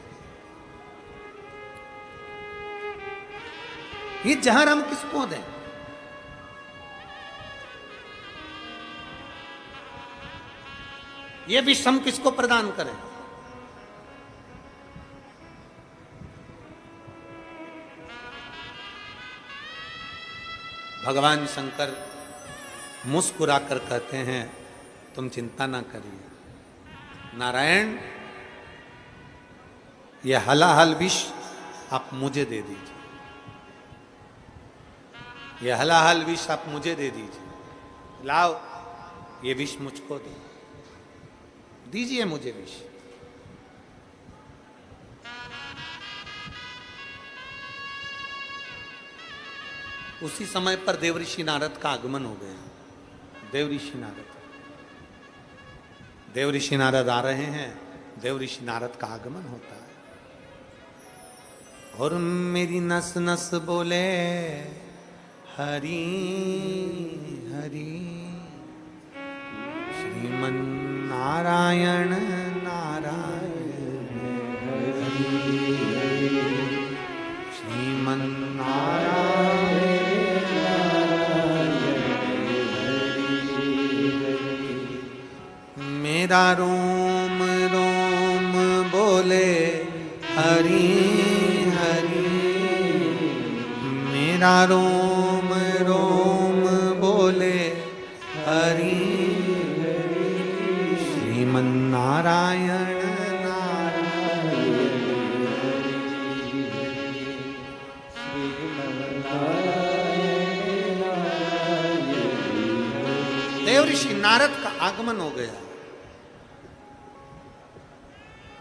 ये जहर हम किसको दें? ये विष हम किसको प्रदान करें? भगवान शंकर मुस्कुराकर कहते हैं तुम चिंता ना करिए नारायण, ये हलाहल विष आप मुझे दे दीजिए, ये हलाहल विष आप मुझे दे दीजिए। लाओ ये विष मुझको दो, दीजिए मुझे विष। उसी समय पर देवऋषि नारद का आगमन हो गया। देवऋषि नारद आ रहे हैं, देवऋषि नारद का आगमन होता है और मेरी नस नस बोले हरि हरि, श्रीमन नारायण नारायण हरि, श्रीमन नारायण मेरा रोम रोम बोले हरि हरि, मेरा रोम रोम बोले हरि, श्रीमन नारायण देवऋषि नारद का आगमन हो गया।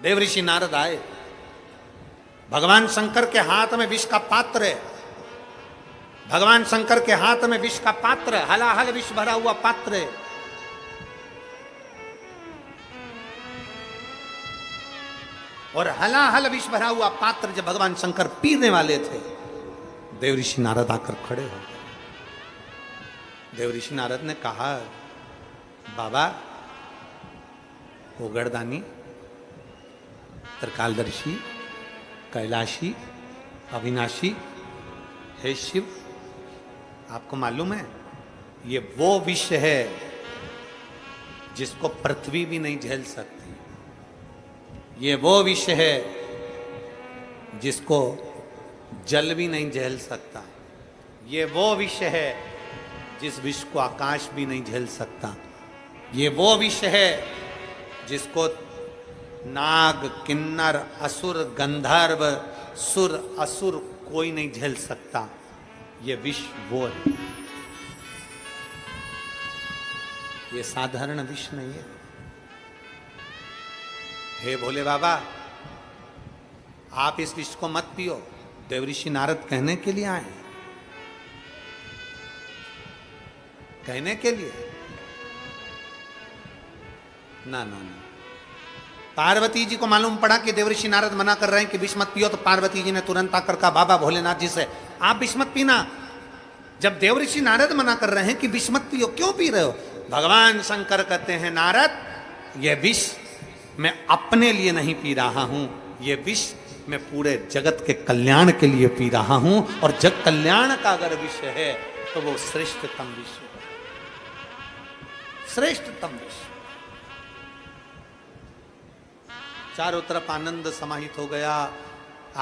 देवऋषि नारद आए, भगवान शंकर के हाथ में विष का पात्र है, भगवान शंकर के हाथ में विष का पात्र है, हलाहल विष भरा हुआ पात्र है। और हलाहल विष भरा हुआ पात्र जब भगवान शंकर पीने वाले थे, देवऋषि नारद आकर खड़े हो गए। देवऋषि नारद ने कहा बाबा ओगड़दानी, त्रिकालदर्शी, कैलाशी, अविनाशी, हे शिव, आपको मालूम है ये वो विष है जिसको पृथ्वी भी नहीं झेल सकती, ये वो विष है जिसको जल भी नहीं झेल सकता, ये वो विष है जिस विष को आकाश भी नहीं झेल सकता, ये वो विष है जिसको नाग, किन्नर, असुर, गंधर्व, सुर, असुर कोई नहीं झेल सकता। ये विष वो है, ये साधारण विष नहीं है। हे भोले बाबा, आप इस विष को मत पियो। देवऋषि नारद कहने के लिए आए, कहने के लिए। ना ना ना, पार्वती जी को मालूम पड़ा कि देवऋषि नारद मना कर रहे हैं कि विष मत पियो, तो पार्वती जी ने तुरंत आकर कहा बाबा भोलेनाथ जी से, आप विष मत पीना। जब देवऋषि नारद मना कर रहे हैं कि विष मत पियो, क्यों पी रहे हो? भगवान शंकर कहते हैं, नारद, यह विष मैं अपने लिए नहीं पी रहा हूं, यह विष मैं पूरे जगत के कल्याण के लिए पी रहा हूं। और जग कल्याण का अगर विष है तो वो श्रेष्ठतम विष है, श्रेष्ठतम विष। चारों तरफ आनंद समाहित हो गया।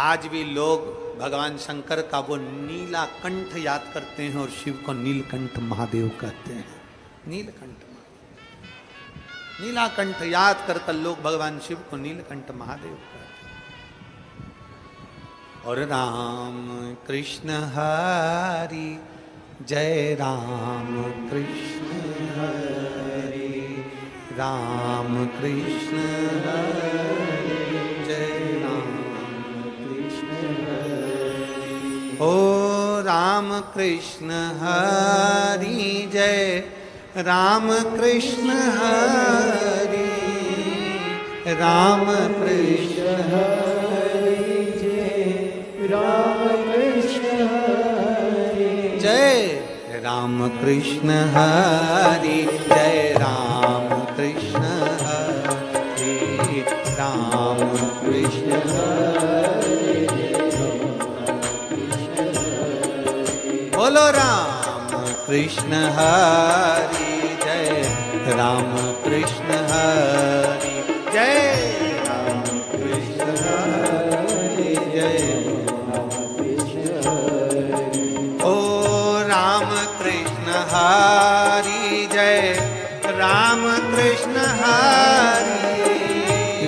आज भी लोग भगवान शंकर का वो नीला कंठ याद करते हैं और शिव को नीलकंठ महादेव कहते हैं। नीलकंठ महादेव, नीलाकंठ याद कर लोग भगवान शिव को नीलकंठ महादेव कहते हैं। और राम कृष्ण हरि जय राम कृष्ण हरि, राम कृष्ण हरि जय राम कृष्ण हरि। ओ राम कृष्ण हरि जय राम कृष्ण हरि, राम कृष्ण हरि जय राम कृष्ण हरि, जय राम कृष्ण हरि जय राम कृष्ण हरि, राम कृष्ण हरि बोलो राम कृष्ण हरि जय राम कृष्ण हरि, जय राम कृष्ण हरि जय राम कृष्ण हरि। ओ राम कृष्ण हरि जय राम कृष्ण हरि,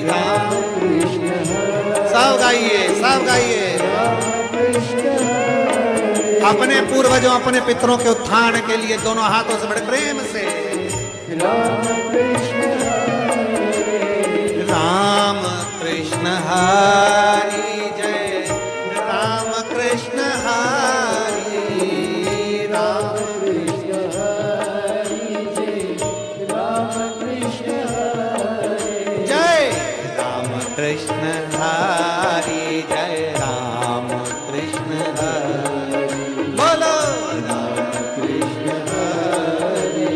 राम कृष्ण हरि। सब गाइए, सब गाइए। अपने पूर्वजों, अपने पितरों के उत्थान के लिए दोनों हाथों से बड़े प्रेम से राम कृष्ण हरि, राम कृष्ण हरि जय राम कृष्ण हरि, राम कृष्ण हरि जय राम कृष्ण हरि, जय राम कृष्ण हरि जय राम कृष्ण हरि। बोलो राम कृष्ण हरि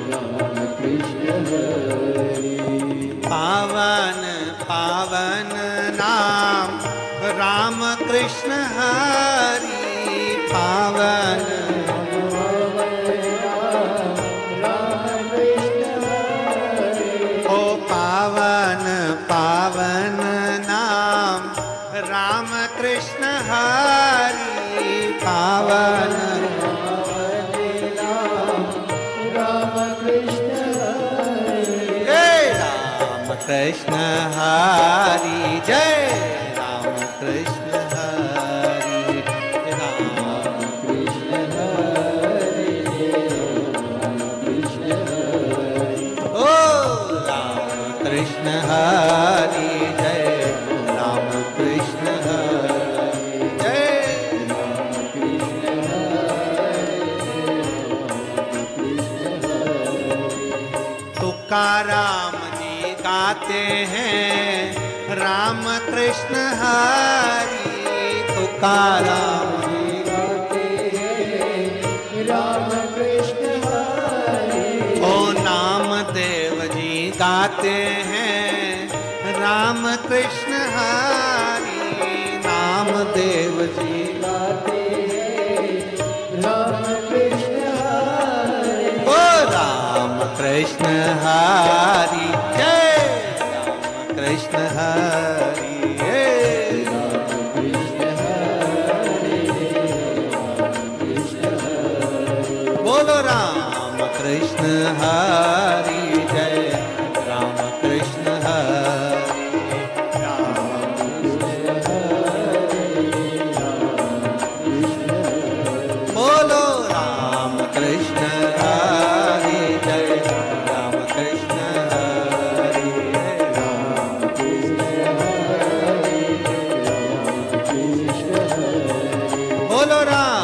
राम कृष्ण हरि। पावन पावन नाम राम कृष्ण हरि, पावन राम कृष्ण हरि। ओ पावन पावन नाम राम कृष्ण हरि, पावन राम कृष्ण हरि, जय राम कृष्ण हरि जय राम कृष्ण हरि, राम कृष्ण हरि राम कृष्ण हरि। ओ राम कृष्ण हरि जय राम कृष्ण हरि, जय तुकाराम जी गाते हैं राम कृष्ण हरि, तुकाराम जी गाते हैं राम कृष्ण हरि। ओ नामदेव जी गाते हैं राम कृष्ण हरि, नामदेव जी गाते हैं राम कृष्ण हरि। ओ राम कृष्ण हरि जय राम कृष्ण हरि, राम कृष्ण हरि राम कृष्ण हरि। बोलो राम कृष्ण हरि जय राम कृष्ण हरि, राम कृष्ण हरि राम कृष्ण हरि। बोलो राम कृष्ण हरि जय राम कृष्ण हरि, राम बोलो राम